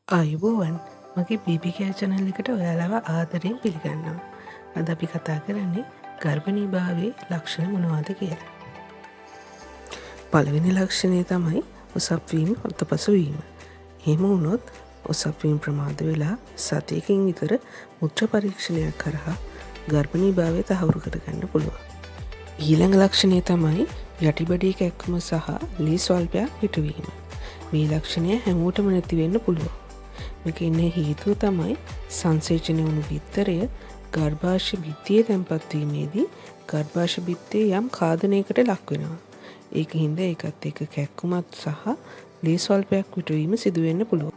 ආයුබෝවන් මගේ බීබිකෑ චැනල් එකට ඔයාලව ආදරයෙන් පිළිගන්නවා. අද අපි කතා කරන්නේ ගර්භණී භාවයේ ලක්ෂණ මොනවාද කියලා. පළවෙනි ලක්ෂණය තමයි ඔසප්වීම ඔත්තපසුවීම. එහෙම වුණොත් ඔසප්වීම ප්‍රමාද වෙලා සතියකින් විතර මුත්‍ර පරීක්ෂණයක් කරහා ගර්භණී භාවය තහවුරු කරගන්න පුළුවන්. ඊළඟ ලක්ෂණය තමයි යටිබඩේ කැක්කුම සහ ලී ස්වල්පයක් පිටවීම. මේ ලක්ෂණය හැමෝටම නැති වෙන්න පුළුවන්. මේක ඉන්නේ හේතුව තමයි සංසේචනය වුණු බිත්තරය ගර්භාෂ්‍ය බිත්තියේ තැන්පත් වීමේදී ගර්භාෂ්‍ය බිත්තියේ යම් ඛාදනයකට ලක් වෙනවා. ඒක හින්දා ඒකත් එක්ක කැක්කුමත් සහ ලී ස්වල්පයක් පිටවීම සිදු වෙන්න පුළුවන්.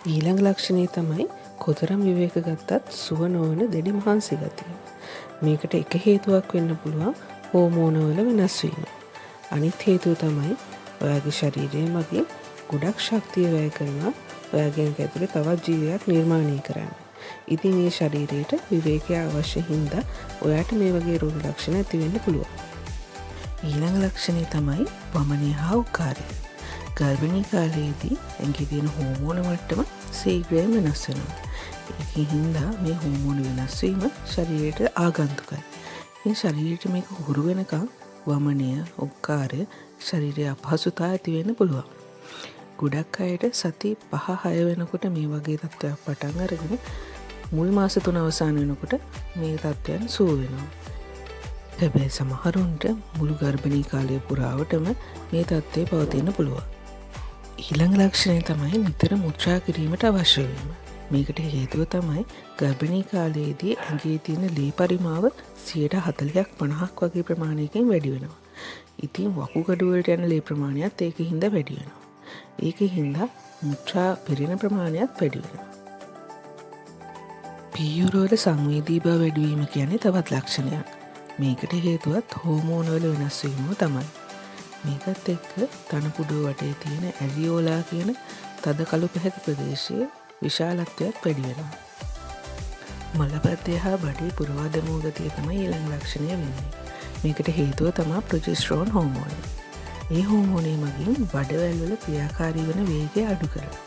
ඊළඟ ලක්ෂණය තමයි කොතරම් විවේක ගත්තත් සුව නොවන දැඩි මහන්සි ගතිය. මේකට එක හේතුවක් වෙන්න පුළුවන් හෝමෝනවල වෙනස් වීම. අනිත් හේතුව තමයි ඔයාගේ ශරීරය මගින් ගොඩක් ශක්තිය වැය කරනවා ඔයාගේ ඇතුලේ තවත් ජීවියක් නිර්මාණය කරන්න. ඉතින් මේ ශරීරයට විවේකය අවශ්‍ය හින්දා ඔයාට මේ වගේ රෝග ලක්ෂණ ඇති වෙන්න පුළුවන්. ඊළඟ ලක්ෂණය තමයි වමනය හා උකාරය. ගර්භණී කාලයේදී ඇඟේ තියෙන හෝමෝන මට්ටම ශීඝ්‍රයෙන් වෙනස් වෙනවා. ඒකින් හින්දා මේ හෝමෝන වෙනස් වීම ශරීරයට ආගන්තුකයි. මේ ශරීරයට මේක හුරු වෙනකම් වමනය, උකාරය ශරීරයේ අපහසුතාව ඇති වෙන්න පුළුවන්. ගොඩක් අයට සති 5-6 වෙනකොට මේ වගේ තත්ත්වයක් පටන් අරගෙන මුල් මාස 3 අවසන් වෙනකොට මේ තත්ත්වයන් සුව වෙනවා. හැබැයි සමහරුන්ට මුළු ගර්භණී කාලය පුරාවටම මේ තත්ත්වය පවතින්න පුළුවන්. ඊළඟ ලක්ෂණය තමයි නිතර මුත්‍රා කිරීමට අවශ්‍ය වීම. මේකට හේතුව තමයි ගර්භණී කාලයේදී ඇඟේ තියෙන ලී පරිමාව 40%ක් 50ක් වගේ ප්‍රමාණයකින් වැඩි වෙනවා. ඉතින් වකුගඩු වලට යන ලී ප්‍රමාණයත් ඒකින් හින්දා වැඩි වෙනවා. ඒකින් හින්දා මුත්‍රා පිරෙන ප්‍රමාණයත් වැඩි වෙනවා. පියුර වල සංවේදී බව වැඩි වීම කියන්නේ තවත් ලක්ෂණයක්. මේකට හේතුවත් හෝමෝන වල වෙනස් වීම තමයි. මේකත් එක්ක තනපුඩුව වටේ තියෙන ඇරියෝලා කියන තද කළු පැහැති ප්‍රදේශයේ විශාලත්වයක් වැඩි වෙනවා. මලපැත්තේ හා බඩේ පුරවා දැමූ ගතිය තමයි ඊළඟ ලක්ෂණය වෙන්නේ. මේකට හේතුව තමයි ප්‍රොජෙස්ටරෝන් හෝමෝනය. මේ හෝමෝනය මගින් බඩවැල් වල ක්‍රියාකාරී වන වේගය අඩු කරනවා.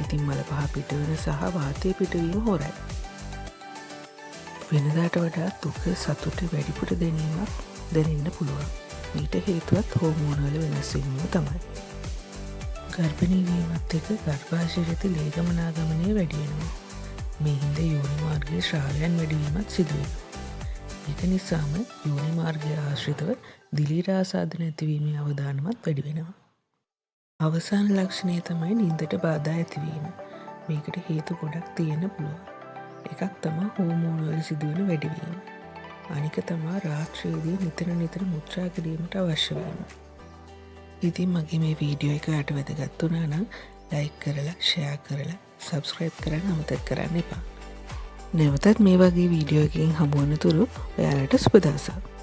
ඉතින් මල පහ පිටවන සහ වාතය පිටවීම හොරයි. වෙනදාට වඩා දුක සතුට වැඩිපුර දැනීමක් දැනෙන්න පුළුවන්. ඊට හේතුවත් හෝමෝන වල වෙනස් වීම තමයි. ගර්භණී වීමත් එක්ක ගර්භාෂයේ ඇති ලේ ගමනාගමනය වැඩි වෙනවා. මේ හින්දා යෝනි මාර්ගයේ ශ්‍රාවයන් වැඩි වීමත් සිදු වෙනවා. ඒක නිසාම යෝනි මාර්ගය ආශ්‍රිතව දිලීර ආසාදන ඇතිවීමේ අවදානමත් වැඩි වෙනවා. අවසාන ලක්ෂණය තමයි නින්දට බාධා ඇතිවීම. මේකට හේතු ගොඩක් තියෙන්න පුළුවන්. එකක් තමයි හෝමෝන වල සිදුවෙන වැඩිවීම. අනික තමයි රාත්‍රියේදී නිතර මුත්‍රා කිරීමට අවශ්‍ය වීම. ඉතින් මගේ මේ වීඩියෝ එක ඔයාලට වැදගත් වුණා නම් ලයික් කරලා, ෂෙයා කරලා, සබ්ස්ක්‍රයිබ් කරන්න අමතක කරන්න එපා. නැවතත් මේ වගේ වීඩියෝ එකකින් හමු වන තුරු ඔයාලට සුබ දවසක්.